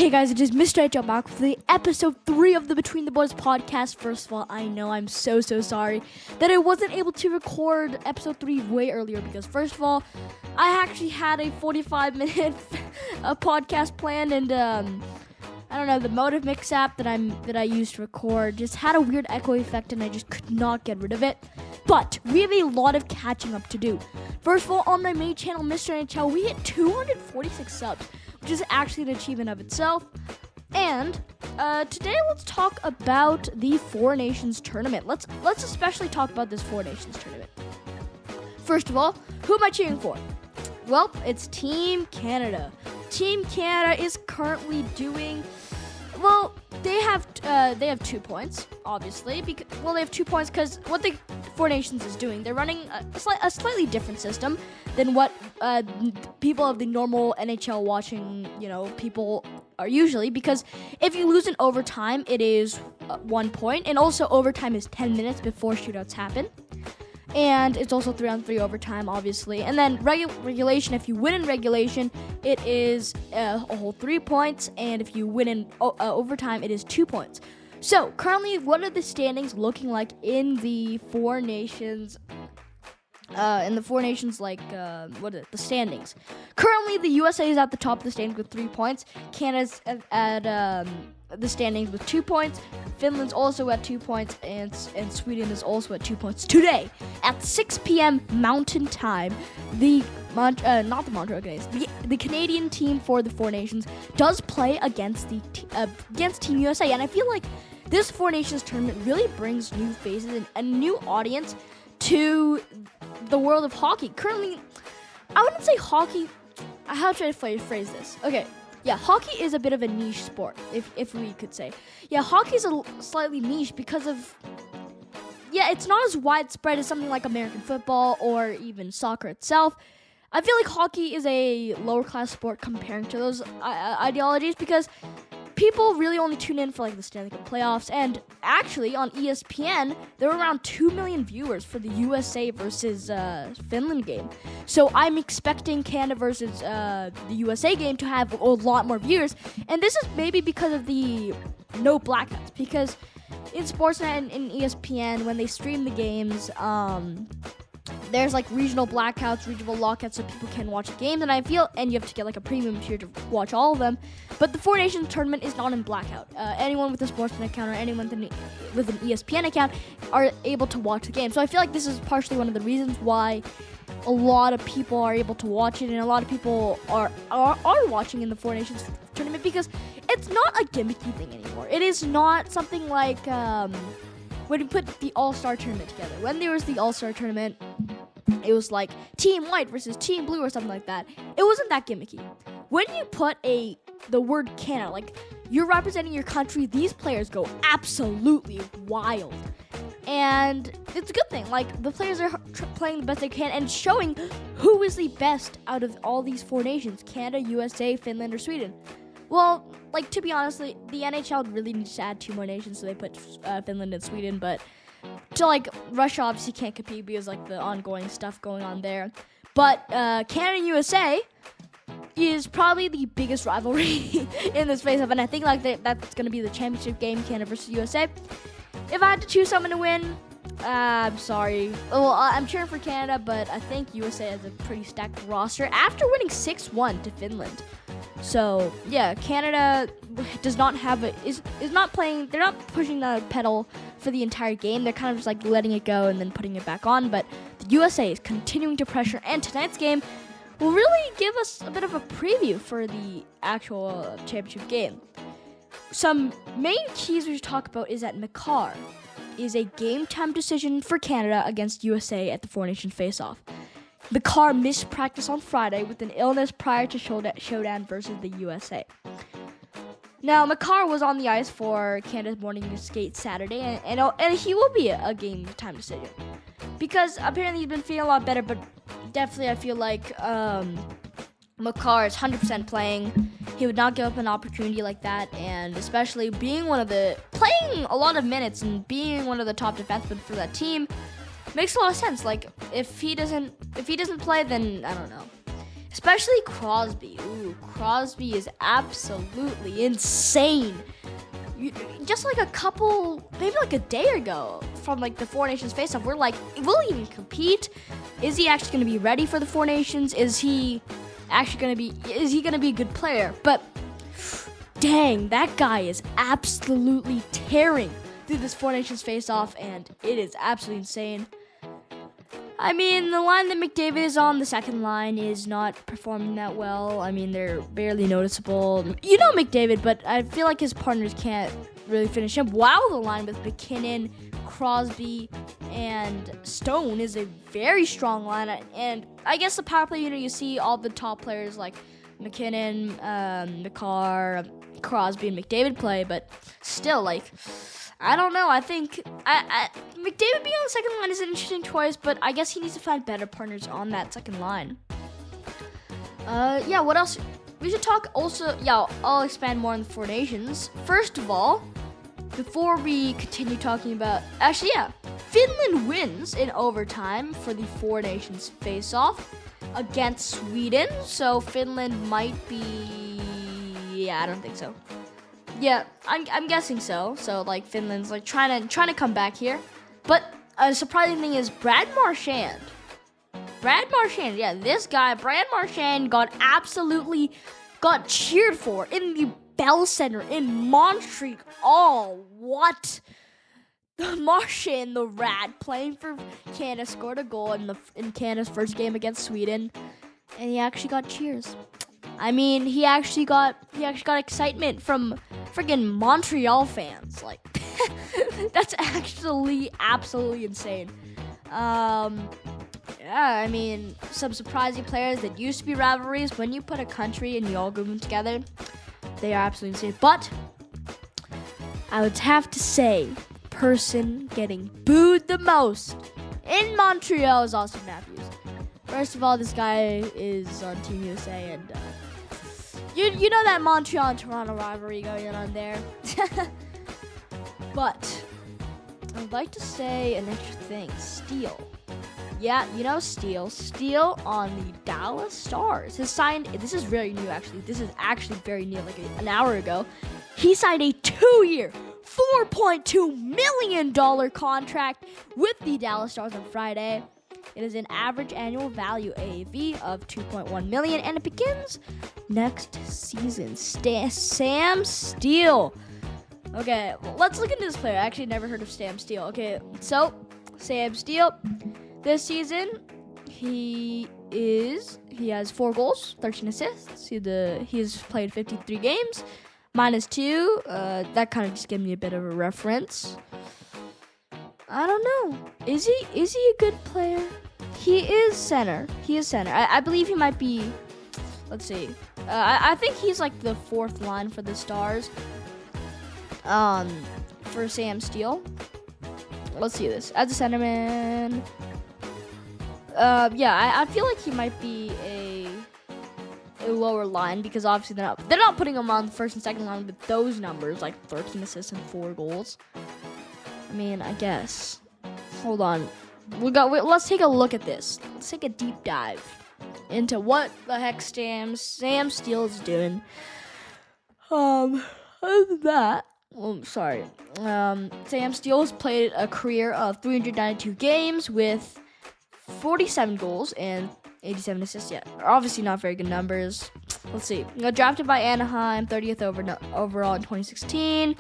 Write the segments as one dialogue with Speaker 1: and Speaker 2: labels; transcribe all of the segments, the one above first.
Speaker 1: Hey guys, it is Mr. H back for the episode 3 of the Between the Boys podcast. First of all, I know I'm so sorry that I wasn't able to record episode 3 way earlier because first of all, I actually had a 45-minute podcast planned and I don't know, the Motive Mix app that I used to record just had a weird echo effect and I just could not get rid of it. But we have a lot of catching up to do. First of all, on my main channel, Mr. NHL, we hit 246 subs. Which is actually an achievement of itself. And today let's talk about the Four Nations tournament. Let's especially talk about this Four Nations tournament. First of all, who am I cheering for? Well, it's Team Canada. Team Canada is currently doing well. They have 2 points, obviously. They have 2 points because what the Four Nations is doing, they're running a slightly different system than what people of the normal NHL watching, people are usually. Because if you lose in overtime, it is 1 point, and also overtime is 10 minutes before shootouts happen. And it's also 3-on-3 overtime, obviously. And then regulation, if you win in regulation, it is a whole 3 points. And if you win in overtime, it is 2 points. So, currently, what are the standings looking like in the Four Nations? The standings. Currently, the USA is at the top of the standings with 3 points. Canada's at the standings with 2 points. Finland's also at 2 points, and Sweden is also at 2 points. Today, at 6 p.m. Mountain Time, the Canadian team for the Four Nations does play against Team USA, and I feel like this Four Nations tournament really brings new faces and a new audience to the world of hockey. Currently, I wouldn't say hockey. How should I phrase this? Okay. Yeah, hockey is a bit of a niche sport, if we could say. Yeah, hockey is slightly niche because of... Yeah, it's not as widespread as something like American football or even soccer itself. I feel like hockey is a lower-class sport comparing to those ideologies because people really only tune in for the Stanley Cup playoffs. And actually, on ESPN, there were around 2 million viewers for the USA versus Finland game. So I'm expecting Canada versus the USA game to have a lot more viewers. And this is maybe because of the no blackouts. Because in Sportsnet and in ESPN, when they stream the games, there's regional blackouts, regional lockouts, so people can watch the games, and you have to get a premium tier to watch all of them. But the Four Nations tournament is not in blackout. Anyone with a Sportsnet account or anyone with an ESPN account are able to watch the game. So I feel like this is partially one of the reasons why a lot of people are able to watch it, and a lot of people are watching in the Four Nations tournament because it's not a gimmicky thing anymore. It is not something like when you put the All-Star tournament together. When there was the All-Star tournament, it was like Team White versus Team Blue or something like that. It wasn't that gimmicky. When you put the word Canada, you're representing your country, these players go absolutely wild. And it's a good thing. The players are playing the best they can and showing who is the best out of all these Four Nations: Canada, USA, Finland, or Sweden. Well, to be honest, the NHL really needs to add 2 more nations, so they put Finland and Sweden, but Russia obviously can't compete because the ongoing stuff going on there. But Canada and USA is probably the biggest rivalry in this face-off, and I think that's going to be the championship game, Canada versus USA. If I had to choose someone to win, I'm sorry. Well, I'm cheering for Canada, but I think USA has a pretty stacked roster after winning 6-1 to Finland. So yeah, Canada does not have is not playing. They're not pushing the pedal for the entire game. They're kind of just letting it go and then putting it back on. But the USA is continuing to pressure, and tonight's game will really give us a bit of a preview for the actual championship game. Some main keys we should talk about is that Makar is a game-time decision for Canada against USA at the Four Nations face-off. Makar missed practice on Friday with an illness prior to showdown versus the USA. Now, Makar was on the ice for Canada's morning skate Saturday, and he will be a game-time decision. Because apparently he's been feeling a lot better, but definitely I feel like Makar is 100% playing. He would not give up an opportunity like that, and especially playing a lot of minutes and being one of the top defensemen for that team makes a lot of sense. If he doesn't play, then I don't know. especially Crosby. Ooh, Crosby is absolutely insane. Just like maybe like a day ago from like the Four Nations face-off, we're like, will he even compete? Is he actually going to be ready for the Four Nations? Is he going to be a good player? But dang, that guy is absolutely tearing through this Four Nations face-off, and it is absolutely insane. I mean, the line that McDavid is on, the second line, is not performing that well. I mean, they're barely noticeable. You know McDavid, but I feel like his partners can't really finish him. Wow, the line with McKinnon, Crosby, and Stone is a very strong line. And I guess the power play, you see all the top players like McKinnon, McCarr, Crosby, and McDavid play, but still, like, I don't know. I think McDavid being on the second line is an interesting choice, but I guess he needs to find better partners on that second line. What else? We should talk also. Yeah, I'll expand more on the Four Nations. First of all, before we continue talking about, Finland wins in overtime for the Four Nations face-off against Sweden. So Finland might be. Yeah, I don't think so. Yeah, I'm guessing so. So like Finland's like trying to come back here, but a surprising thing is Brad Marchand. Yeah, this guy Brad Marchand got cheered for in the Bell Center in Montreal. What? Marchand, the Rat, playing for Canada, scored a goal in Canada's first game against Sweden, and he actually got cheers. I mean, he actually got excitement from friggin' Montreal fans. Like, that's actually absolutely insane. I mean, some surprising players that used to be rivalries. When you put a country and you all group them together, they are absolutely insane. But I would have to say, the person getting booed the most in Montreal is Austin Matthews. First of all, this guy is on Team USA, and you know that Montreal and Toronto rivalry going on there. But I'd like to say an extra thing. Steele. Yeah, you know Steele. Steele on the Dallas Stars has signed. This is very new, actually. This is actually very new, like an hour ago. He signed a 2-year, $4.2 million contract with the Dallas Stars on Friday. It is an average annual value AAV of $2.1 million, and it begins next season. Sam Steele. Okay, let's look into this player. I actually never heard of Sam Steele. Okay, so Sam Steele, this season he has 4 goals, 13 assists. He has played 53 games, -2. That kind of just gave me a bit of a reference. I don't know. Is he a good player? He is center. I believe he might be. Let's see. I think he's like the 4th line for the Stars. For Sam Steele. Let's see this. As a centerman. I feel like he might be a lower line because obviously they're not putting him on the first and second line with those numbers, like 13 assists and 4 goals. I mean, I guess. Hold on. Let's take a look at this. Let's take a deep dive into what the heck Sam Steele is doing. Other than that, Sam Steele has played a career of 392 games with 47 goals and 87 assists. Yeah, obviously not very good numbers. Let's see. He got drafted by Anaheim, 30th overall in 2016.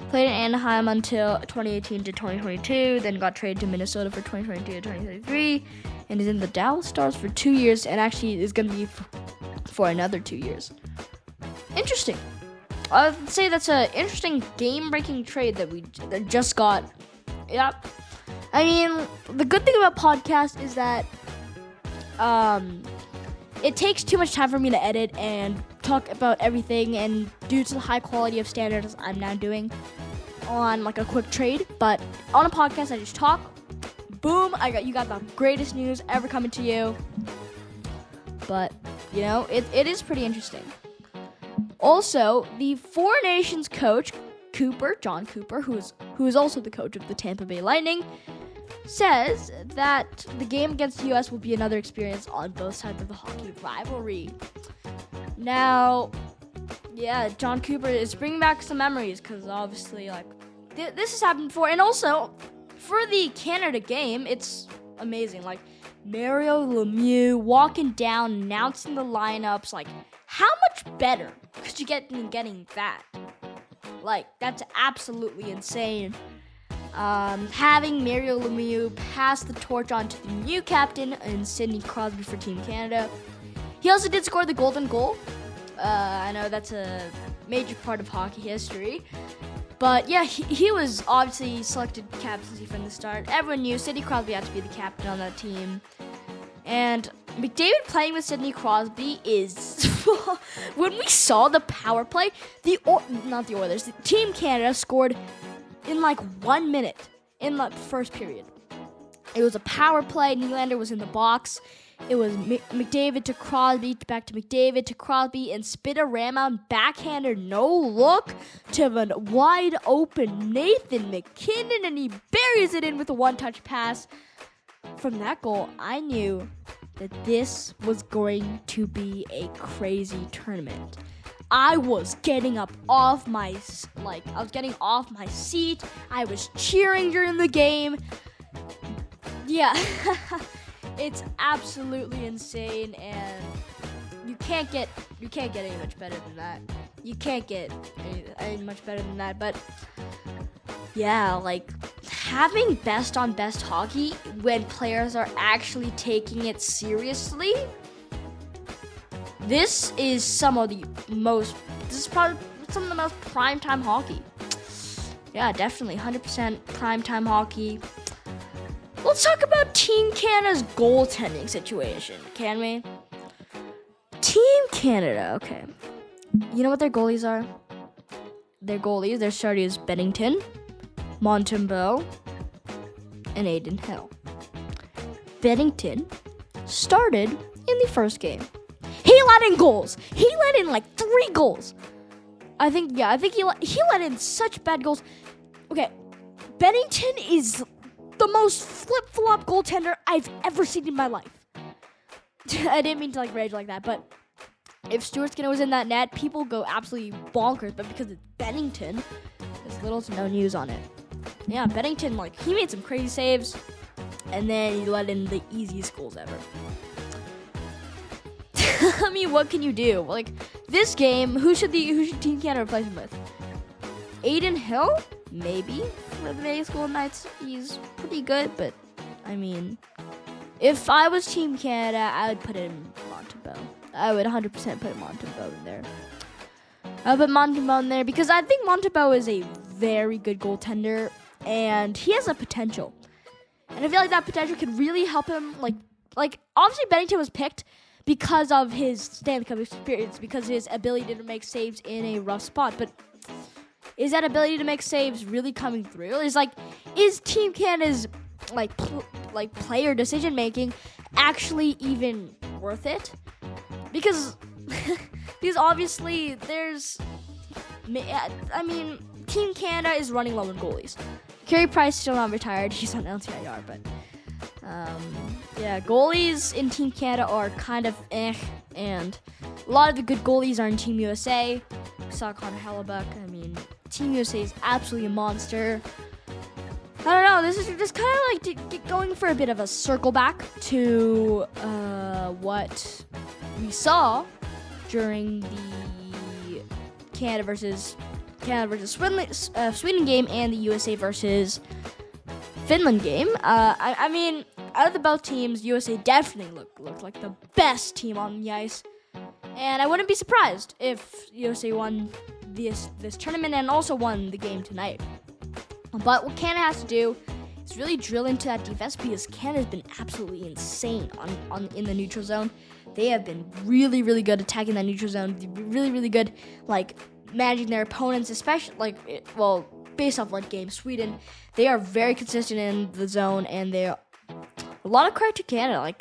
Speaker 1: Played in Anaheim until 2018 to 2022, then got traded to Minnesota for 2022 to 2023, and is in the Dallas Stars for 2 years, and actually is going to be for another 2 years. Interesting. I'd say that's an interesting game-breaking trade that just got. Yep. I mean, the good thing about podcasts is that it takes too much time for me to edit and talk about everything, and due to the high quality of standards I'm now doing on like a quick trade. But on a podcast, I just talk. Boom! You got the greatest news ever coming to you. But you know, it is pretty interesting. Also, the Four Nations coach John Cooper, who is also the coach of the Tampa Bay Lightning, says that the game against the U.S. will be another experience on both sides of the hockey rivalry. Now, yeah, John Cooper is bringing back some memories because obviously, like, this has happened before. And also, for the Canada game, it's amazing. Like, Mario Lemieux walking down, announcing the lineups. Like, how much better could you get than getting that? Like, that's absolutely insane. Having Mario Lemieux pass the torch on to the new captain and Sidney Crosby for Team Canada. He also did score the golden goal. I know that's a major part of hockey history. But yeah, he was obviously selected captaincy from the start. Everyone knew Sidney Crosby had to be the captain on that team. And McDavid playing with Sidney Crosby is... when we saw the power play, not the Oilers, the Team Canada scored in like 1 minute in the first period. It was a power play. Nylander was in the box. It was McDavid to Crosby, back to McDavid to Crosby, and Spinorama backhander no look to the wide open Nathan McKinnon, and he buries it in with a one-touch pass. From that goal, I knew that this was going to be a crazy tournament. I was getting off my seat. I was cheering during the game. Yeah. It's absolutely insane, and you can't get any much better than that. You can't get any much better than that. But yeah, like having best on best hockey when players are actually taking it seriously. This is probably some of the most primetime hockey. Yeah, definitely 100% primetime hockey. Let's talk about Team Canada's goaltending situation, can we? Team Canada, okay. You know what their goalies are? Their starter is Bennington, Montembeault, and Aiden Hill. Bennington started in the first game. He let in goals. He let in like 3 goals. I think he let in such bad goals. Okay, Bennington is the most flip-flop goaltender I've ever seen in my life. I didn't mean to like rage like that, but if Stuart Skinner was in that net, people go absolutely bonkers. But because it's Bennington, there's little to no news on it. Yeah, Bennington, like, he made some crazy saves, and then he let in the easiest goals ever. I mean, what can you do? Like, this game, who should Team Canada replace him with? Aiden Hill? Maybe. For the Vegas Golden Knights, he's pretty good, but, I mean, if I was Team Canada, I would put in Montembeault. I would 100% put Montembeault in there. I would put Montembeault in there because I think Montembeault is a very good goaltender, and he has a potential. And I feel like that potential could really help him, like obviously Bennington was picked because of his Stanley Cup experience, because of his ability to make saves in a rough spot, but is that ability to make saves really coming through? Is Team Canada's player decision making actually even worth it? Because obviously Team Canada is running low on goalies. Carey Price still not retired; he's on LTIR, but goalies in Team Canada are kind of and a lot of the good goalies are in Team USA. We saw Connor Hellebuck. I mean, Team USA is absolutely a monster. I don't know. This is just kind of like going for a bit of a circle back to what we saw during the Canada versus Sweden game and the USA versus Finland game. I mean, out of the both teams, USA definitely looked like the best team on the ice, and I wouldn't be surprised if USA won this tournament and also won the game tonight. But what Canada has to do is really drill into that defense, because Canada's been absolutely insane in the neutral zone. They have been really, really good attacking that neutral zone. Really, really good, managing their opponents, especially, based off game. Sweden, they are very consistent in the zone, and they're a lot of credit to Canada.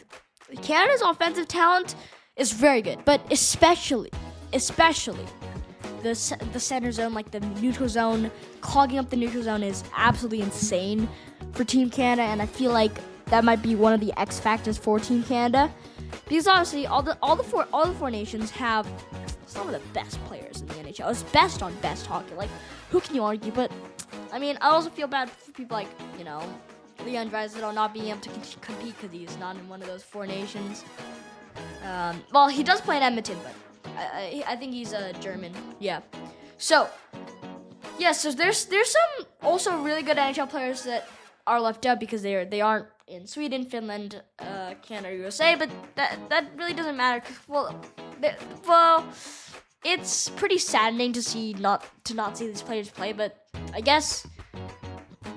Speaker 1: Canada's offensive talent is very good, but especially the center zone, the neutral zone, clogging up the neutral zone is absolutely insane. for Team Canada, and I feel like that might be one of the X factors for Team Canada, because obviously all the four nations have some of the best players in the NHL. It's best on best hockey. Like, who can you argue? But I mean, I also feel bad for people like Leon Draisaitl not being able to compete because he's not in one of those four nations. Well, he does play in Edmonton, but I think he's German. Yeah. So, yeah. So there's some also really good NHL players that are left out because they aren't in Sweden, Finland, Canada, USA. But that really doesn't matter. Well, it's pretty saddening to not see these players play. But I guess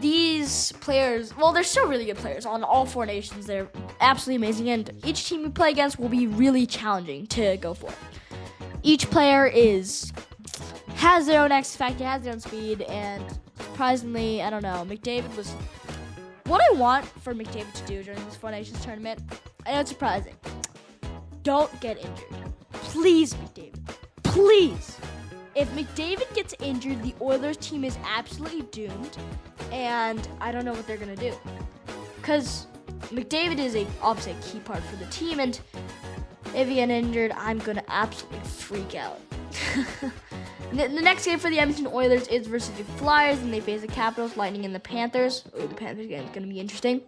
Speaker 1: these players, well, they're still really good players on all four nations. They're absolutely amazing, and each team we play against will be really challenging to go for. Each player has their own X factor, has their own speed, and surprisingly, I don't know, McDavid was what I want for McDavid to do during this Four Nations tournament. I know it's surprising. Don't get injured. Please, McDavid. Please. If McDavid gets injured, the Oilers team is absolutely doomed, and I don't know what they're going to do. Because McDavid is obviously a key part for the team, and if he gets injured, I'm going to absolutely freak out. The next game for the Edmonton Oilers is versus the Flyers, and they face the Capitals, Lightning, and the Panthers. Oh, the Panthers game is going to be interesting.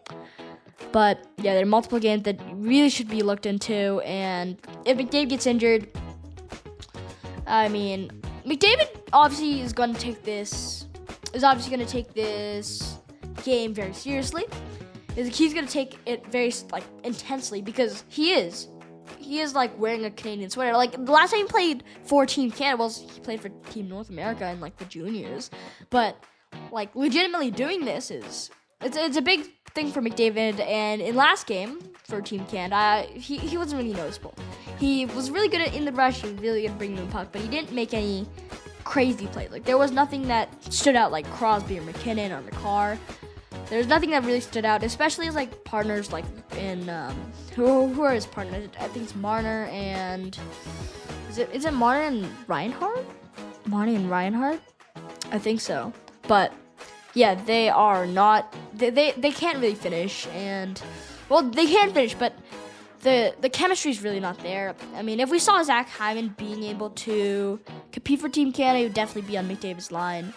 Speaker 1: But, yeah, there are multiple games that really should be looked into, and if McDavid gets injured, I mean, McDavid obviously is going to take this game very seriously. He's going to take it very intensely because he is like wearing a Canadian sweater. Like the last time he played for Team Canada, well, he played for Team North America in like the juniors. But like legitimately doing this it's a big thing for McDavid. And in last game for Team Canada, he wasn't really noticeable. He was really good in the rush. He was really good at bringing the puck, but he didn't make any crazy plays. Like there was nothing that stood out like Crosby or McKinnon or McCarr. There's nothing that really stood out, especially as like partners like in who are his partners? I think it's Marner and is it Marner and Reinhardt? Marner and Reinhardt? I think so. But yeah, they are not they can't really finish, and well, they can finish, but the chemistry is really not there. I mean, if we saw Zach Hyman being able to compete for Team Canada, he would definitely be on McDavid's line.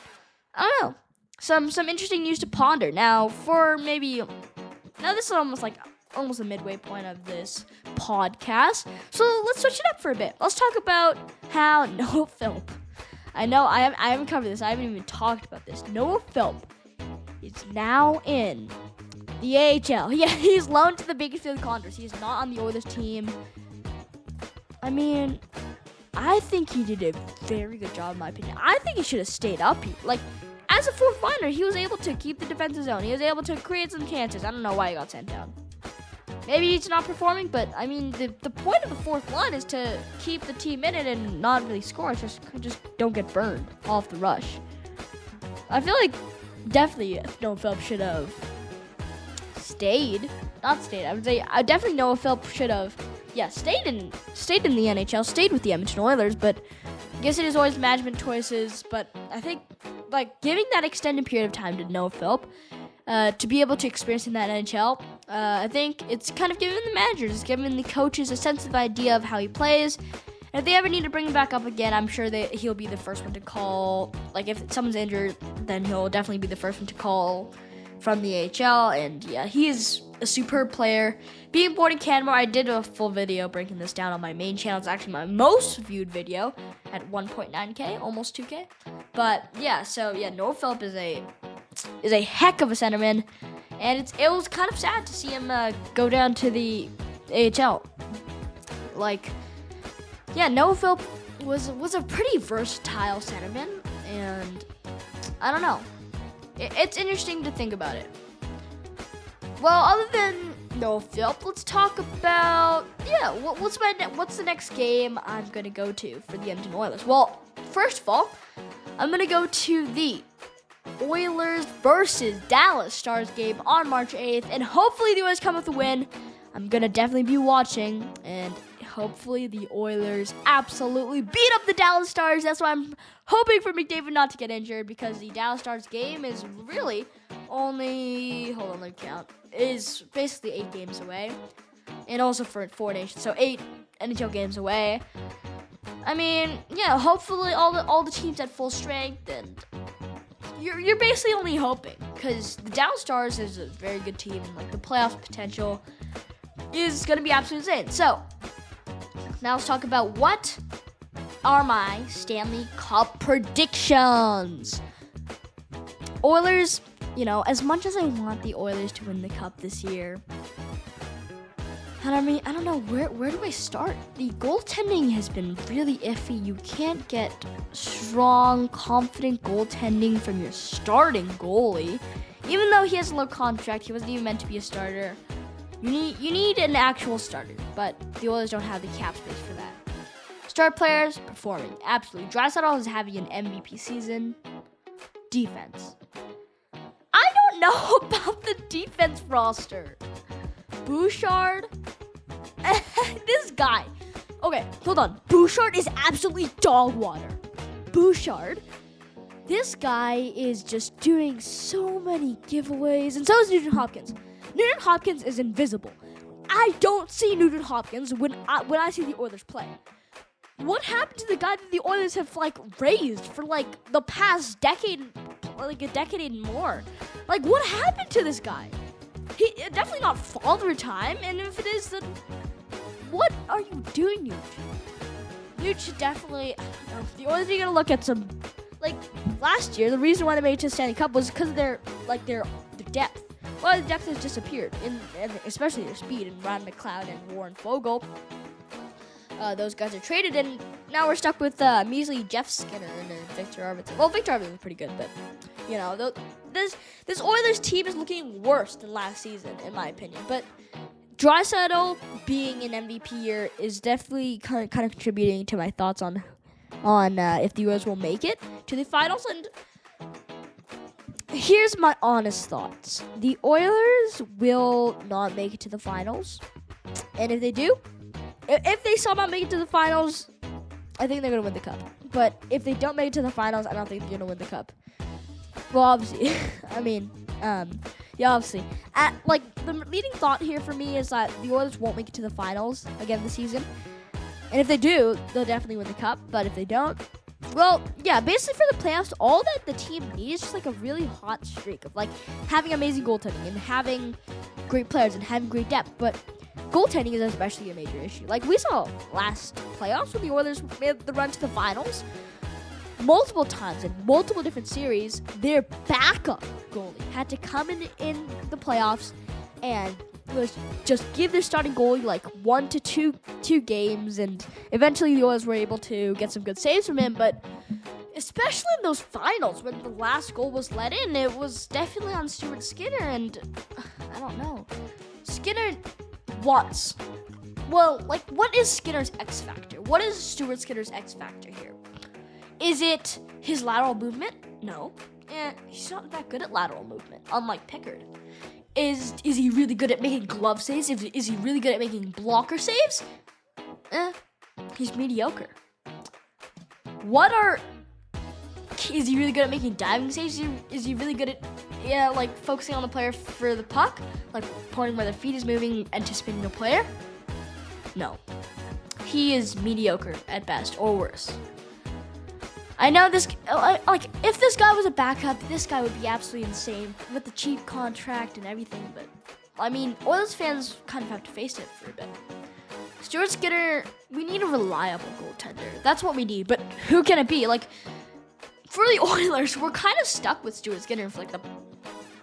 Speaker 1: I don't know. Some interesting news to ponder. Now this is almost a midway point of this podcast. So let's switch it up for a bit. Let's talk about how Noah Philp. I know I haven't covered this. I haven't even talked about this. Noah Philp is now in the AHL. Yeah, he's loaned to the Bakersfield Condors. He's not on the Oilers team. I mean, I think he did a very good job in my opinion. I think he should have stayed up here. Like, as a fourth liner, he was able to keep the defensive zone. He was able to create some chances. I don't know why he got sent down. Maybe he's not performing, but I mean, the point of the fourth line is to keep the team in it and not really score. Just don't get burned off the rush. I feel like definitely Noah Philp should have stayed. Not stayed. I would say definitely Noah Philp should have stayed in the NHL, stayed with the Edmonton Oilers. But I guess it is always management choices. But I think like giving that extended period of time to Noah Philp to be able to experience in that NHL, I think it's kind of giving the managers, it's giving the coaches a sense of idea of how he plays. And if they ever need to bring him back up again, I'm sure that he'll be the first one to call. Like if someone's injured, then he'll definitely be the first one to call from the AHL. And yeah, he is a superb player. Being born in Canada, I did a full video breaking this down on my main channel. It's actually my most viewed video at 1.9K, almost 2K. But yeah, so yeah, Noah Philp is a heck of a centerman, and it was kind of sad to see him go down to the AHL. Like, yeah, Noah Philp was a pretty versatile centerman, and I don't know. It's interesting to think about it. Well, other than Noah Philp, let's talk about what's the next game I'm gonna go to for the Edmonton Oilers. Well, first of all, I'm gonna go to the Oilers versus Dallas Stars game on March 8th, and hopefully the Oilers come with a win. I'm gonna definitely be watching, and hopefully the Oilers absolutely beat up the Dallas Stars. That's why I'm hoping for McDavid not to get injured, because the Dallas Stars game is really only, hold on, let me count, is basically 8 games away. And also for 4 nations, so 8 NHL games away. I mean, yeah, hopefully all the teams at full strength, and you're basically only hoping, because the Dallas Stars is a very good team, and like the playoff potential is gonna be absolutely insane. So now let's talk about what are my Stanley Cup predictions. Oilers, as much as I want the Oilers to win the cup this year, and I mean, I don't know, where do I start? The goaltending has been really iffy. You can't get strong, confident goaltending from your starting goalie. Even though he has a low contract, he wasn't even meant to be a starter. You need an actual starter, but the Oilers don't have the cap space for that. Star players performing, absolutely. Draisaitl is having an MVP season. Defense. I don't know about the defense roster. Bouchard, this guy. Okay, hold on. Bouchard is absolutely dog water. Bouchard, this guy is just doing so many giveaways, and so is Nugent Hopkins. Nugent Hopkins is invisible. I don't see Nugent Hopkins when I see the Oilers play. What happened to the guy that the Oilers have raised for the past decade, a decade and more? What happened to this guy? He definitely not Father Time, and if it is, then what are you doing, Nuge? Nuge should definitely, I don't know, if the Oilers are gonna look at some, last year, the reason why they made it to the Stanley Cup was because of their depth. Well, the depth has disappeared, and especially their speed, and Ryan McLeod and Warren Fogle. Those guys are traded, and now we're stuck with measly Jeff Skinner and Victor Arvidsson. Well, Victor Arvidsson is pretty good, but this Oilers team is looking worse than last season, in my opinion. But Draisaitl being an MVP year is definitely kind of contributing to my thoughts on if the Oilers will make it to the finals. And here's my honest thoughts: the Oilers will not make it to the finals, and if they do. If they somehow make it to the finals, I think they're going to win the cup. But if they don't make it to the finals, I don't think they're going to win the cup. Well, obviously, obviously. The leading thought here for me is that the Oilers won't make it to the finals again this season. And if they do, they'll definitely win the cup. But if they don't, well, yeah, basically for the playoffs, all that the team needs is just a really hot streak of having amazing goaltending and having great players and having great depth. But goaltending is especially a major issue. We saw last playoffs when the Oilers made the run to the finals. Multiple times in multiple different series, their backup goalie had to come in the playoffs and just give their starting goalie 1 to 2 games, and eventually the Oilers were able to get some good saves from him. But especially in those finals when the last goal was let in, it was definitely on Stuart Skinner, and I don't know. Skinner wants. Well, what is Skinner's X factor? What is Stuart Skinner's X factor here? Is it his lateral movement? No. He's not that good at lateral movement, unlike Pickard. Is he really good at making glove saves? Is he really good at making blocker saves? He's mediocre. Is he really good at making diving saves? Is he really good at focusing on the player for the puck? Pointing where their feet is moving, anticipating the player? No. He is mediocre at best, or worse. I know this, if this guy was a backup, this guy would be absolutely insane with the cheap contract and everything, but, Oilers fans kind of have to face it for a bit. Stuart Skinner, we need a reliable goaltender. That's what we need, but who can it be? For the Oilers, we're kind of stuck with Stuart Skinner for, the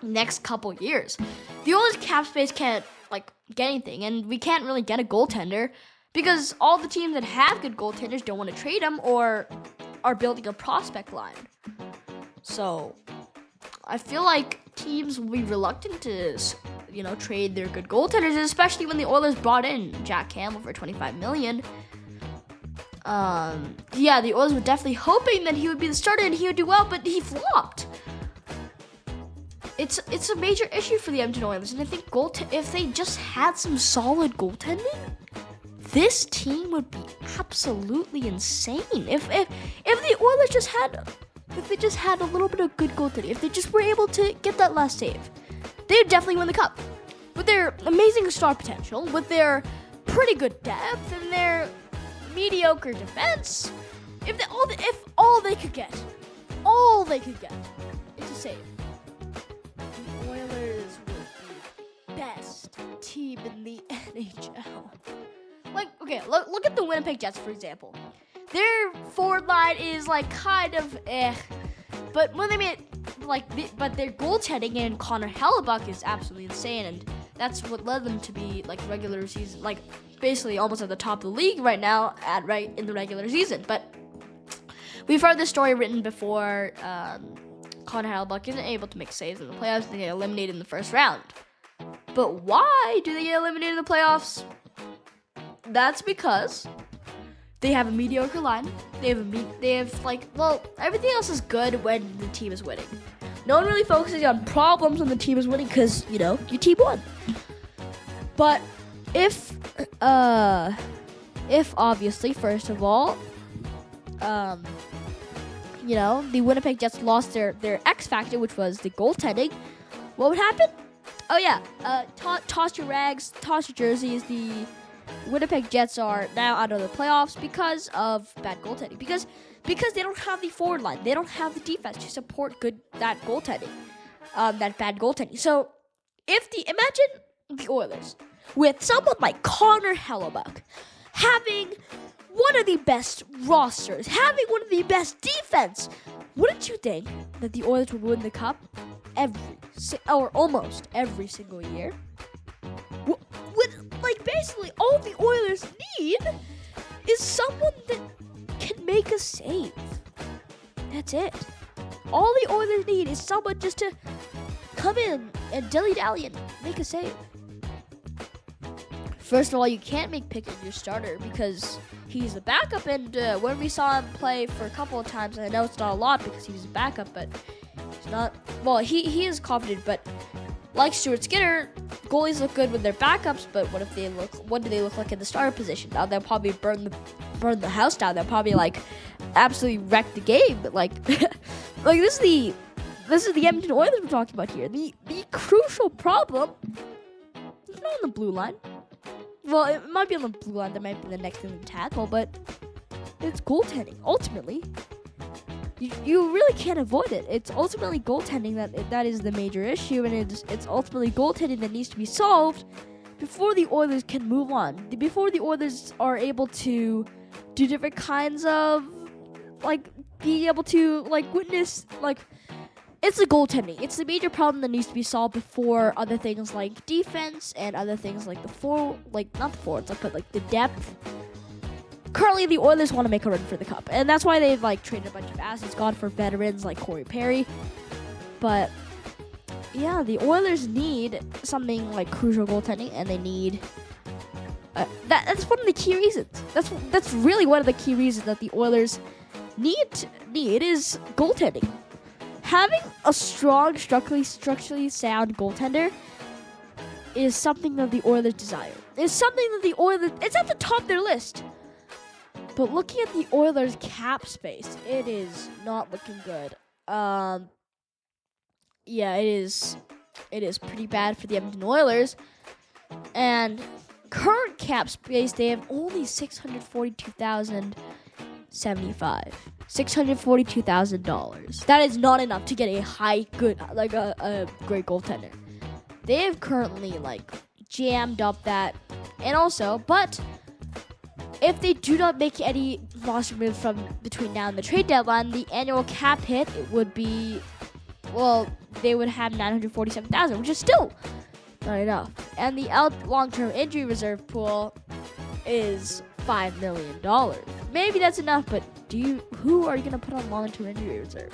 Speaker 1: next couple years. The Oilers cap space can't, get anything, and we can't really get a goaltender because all the teams that have good goaltenders don't want to trade them or are building a prospect line. So I feel like teams will be reluctant to, trade their good goaltenders, especially when the Oilers brought in Jack Campbell for $25 million. The Oilers were definitely hoping that he would be the starter and he would do well, but he flopped. It's a major issue for the Edmonton Oilers, and I think if they just had some solid goaltending, this team would be absolutely insane. If the Oilers just had if they just had a little bit of good goaltending, if they just were able to get that last save, they would definitely win the cup. With their amazing star potential, with their pretty good depth, and their mediocre defense, if all they could get is a save, the Oilers would be the best team in the NHL. Like, okay, look at the Winnipeg Jets, for example. Their forward line is like kind of but when they made but their goaltending and Connor Hellebuck is absolutely insane, and that's what led them to be like regular season, like basically almost at the top of the league right now, right in the regular season. But we've heard this story written before. Connor Hellebuck isn't able to make saves in the playoffs, and they get eliminated in the first round. But why do they get eliminated in the playoffs? That's because they have a mediocre line. Everything else is good when the team is winning. No one really focuses on problems when the team is winning because, your team won. But if obviously, first of all, the Winnipeg Jets lost their X factor, which was the goaltending, what would happen? Oh yeah, toss your rags, toss your jerseys. The Winnipeg Jets are now out of the playoffs because of bad goaltending. Because they don't have the forward line, they don't have the defense to support that goaltending, that bad goaltending. So imagine the Oilers with someone like Connor Hellebuck having one of the best rosters, having one of the best defense. Wouldn't you think that the Oilers would win the cup almost every single year? Basically, all the Oilers need is someone that can make a save. That's it. All the Oilers need is someone just to come in and dilly-dally and make a save. First of all, you can't make Pickett your starter because he's a backup, and when we saw him play for a couple of times, and I know it's not a lot because he's a backup, but he's not. Well, he is confident, but like Stuart Skinner, goalies look good with their backups, but what do they look like in the starter position? Now they'll probably burn the house down. They'll probably absolutely wreck the game. But this is the Edmonton Oilers we're talking about here. The crucial problem is not on the blue line. Well, it might be on the blue line. That might be the next thing to tackle, but it's goaltending. Ultimately, you really can't avoid it. It's ultimately goaltending that is the major issue, and it's ultimately goaltending that needs to be solved before the Oilers can move on. Before the Oilers are able to do different kinds of being able to witness it's the goaltending. It's the major problem that needs to be solved before other things like defense and other things like not the forwards, but the depth. Currently, the Oilers want to make a run for the cup, and that's why they've traded a bunch of assets, gone for veterans like Corey Perry. But yeah, the Oilers need something like crucial goaltending, and they need that's one of the key reasons. That's really one of the key reasons that the Oilers need is goaltending. Having a strong, structurally sound goaltender is something that the Oilers desire. It's something that the Oilers, it's at the top of their list. But looking at the Oilers' cap space, it is not looking good. Yeah, it is pretty bad for the Edmonton Oilers. And current cap space, they have only $642,075. That is not enough to get a a great goaltender. They have currently jammed up that, and also, but if they do not make any roster moves from between now and the trade deadline, the annual cap hit would be, they would have $947,000, which is still not enough. And the long-term injury reserve pool is $5 million. Maybe that's enough, but who are you going to put on long-term injury reserve?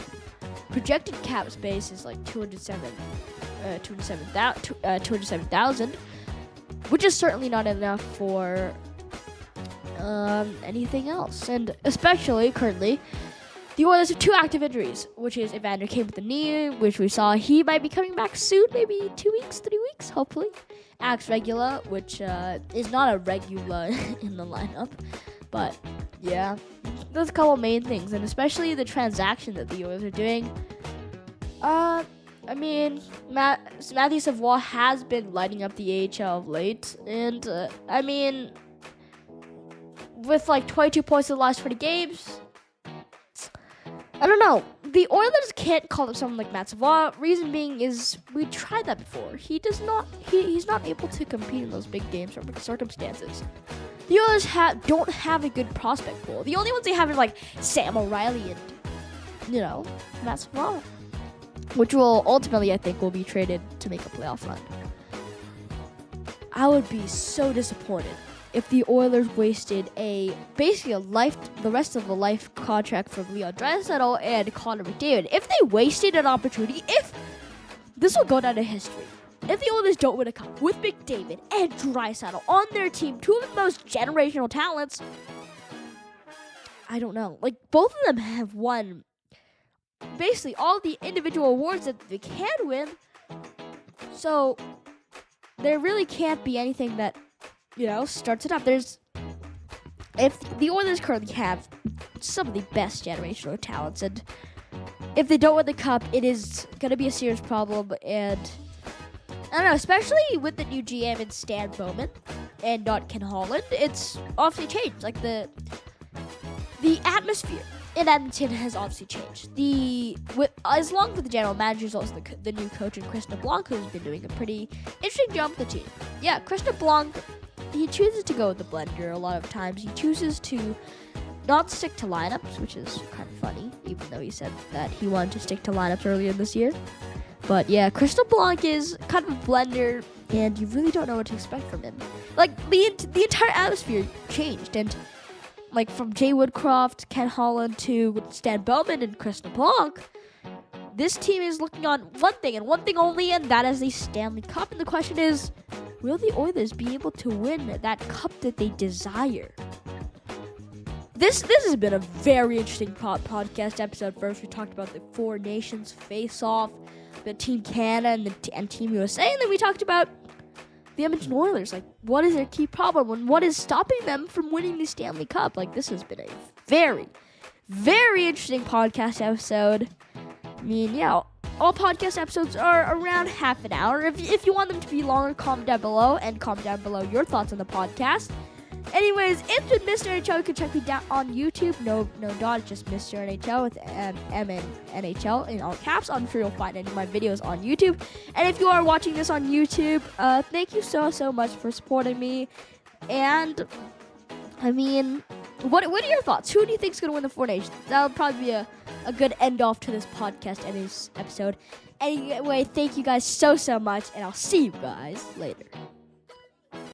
Speaker 1: Projected cap space is $207,000, which is certainly not enough for anything else. And especially currently, the Oilers have two active injuries, which is Evander Kane with the knee, which we saw he might be coming back soon, maybe 2 weeks, 3 weeks, hopefully. Alex Regula, which is not a regular in the lineup. But yeah, there's a couple main things, and especially the transaction that the Oilers are doing. I mean, Matthew Savoie has been lighting up the AHL of late, and I mean, with like 22 points in the last 20 games, I don't know. The Oilers can't call up someone like Matt Savoie. Reason being is we tried that before. He's not able to compete in those big games or big circumstances. The Oilers don't have a good prospect pool. The only ones they have are like Sam O'Reilly and Matt Savoie, which will ultimately, I think, will be traded to make a playoff run. I would be so disappointed if the Oilers wasted basically the rest of the life contract from Leon Draisaitl and Connor McDavid. If they wasted an opportunity, if this will go down to history, if the Oilers don't win a cup with McDavid and Draisaitl on their team, two of the most generational talents, I don't know. Like, both of them have won basically all the individual awards that they can win. So there really can't be anything that, starts it up. If the Oilers currently have some of the best generational talents, and if they don't win the cup, it is going to be a serious problem. And I don't know, especially with the new GM in Stan Bowman and not Ken Holland, it's obviously changed. Like, the atmosphere in Edmonton has obviously changed. As long as the general manager is also the new coach, and Chris LeBlanc, who's been doing a pretty interesting job with the team. Yeah, Chris LeBlanc, he chooses to go with the blender a lot of times. He chooses to not stick to lineups, which is kind of funny, even though he said that he wanted to stick to lineups earlier this year. But yeah, Chris LeBlanc is kind of a blender, and you really don't know what to expect from him. Like, the entire atmosphere changed, and like from Jay Woodcroft, Ken Holland to Stan Bowman and Chris LeBlanc, this team is looking on one thing and one thing only, and that is the Stanley Cup. And the question is, will the Oilers be able to win that cup that they desire? This has been a very interesting podcast episode. First, we talked about the Four Nations face-off, the Team Canada and Team USA, and then we talked about the Edmonton Oilers. Like, what is their key problem and what is stopping them from winning the Stanley Cup? Like, this has been a very, very interesting podcast episode. I mean, yeah, all podcast episodes are around half an hour. If you want them to be longer, comment down below your thoughts on the podcast. Anyways, it's been Mr. NHL. You can check me down on YouTube. No dot, just Mr. NHL with MNHL in all caps. I'm sure you'll find any of my videos on YouTube. And if you are watching this on YouTube, thank you so much for supporting me. And I mean, what are your thoughts? Who do you think is going to win the Four Nations? That'll probably be a good end off to this podcast and this episode. Anyway, thank you guys so much, and I'll see you guys later.